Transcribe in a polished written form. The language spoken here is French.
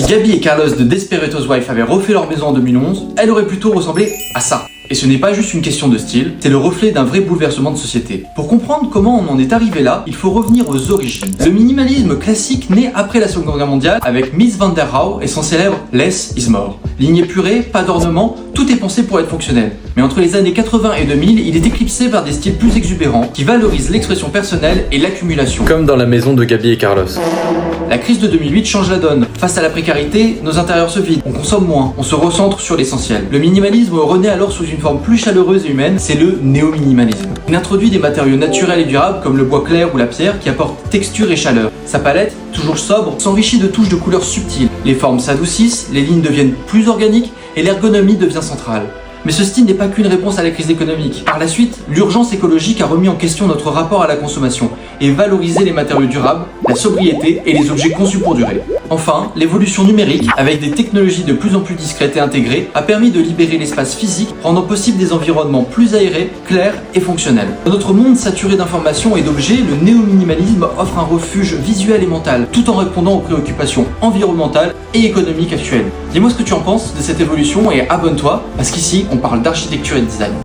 Gabi et Carlos de Desperate Housewives avaient refait leur maison en 2011, elle aurait plutôt ressemblé à ça. Et ce n'est pas juste une question de style, c'est le reflet d'un vrai bouleversement de société. Pour comprendre comment on en est arrivé là, il faut revenir aux origines. Le minimalisme classique naît après la Seconde Guerre mondiale avec Mies van der Rohe et son célèbre Less is more. Ligne épurée, pas d'ornement, tout est pensé pour être fonctionnel. Mais entre les années 80 et 2000, il est éclipsé par des styles plus exubérants qui valorisent l'expression personnelle et l'accumulation. Comme dans la maison de Gabi et Carlos. La crise de 2008 change la donne. Face à la précarité, nos intérieurs se vident, on consomme moins, on se recentre sur l'essentiel. Le minimalisme renaît alors sous une forme plus chaleureuse et humaine, c'est le néo-minimalisme. Il introduit des matériaux naturels et durables comme le bois clair ou la pierre qui apportent texture et chaleur. Sa palette, toujours sobre, s'enrichit de touches de couleurs subtiles. Les formes s'adoucissent, les lignes deviennent plus organiques et l'ergonomie devient centrale. Mais ce style n'est pas qu'une réponse à la crise économique. Par la suite, l'urgence écologique a remis en question notre rapport à la consommation et valorisé les matériaux durables, la sobriété et les objets conçus pour durer. Enfin, l'évolution numérique, avec des technologies de plus en plus discrètes et intégrées, a permis de libérer l'espace physique, rendant possible des environnements plus aérés, clairs et fonctionnels. Dans notre monde saturé d'informations et d'objets, le néo-minimalisme offre un refuge visuel et mental, tout en répondant aux préoccupations environnementales et économiques actuelles. Dis-moi ce que tu en penses de cette évolution et abonne-toi, parce qu'ici, on parle d'architecture et de design.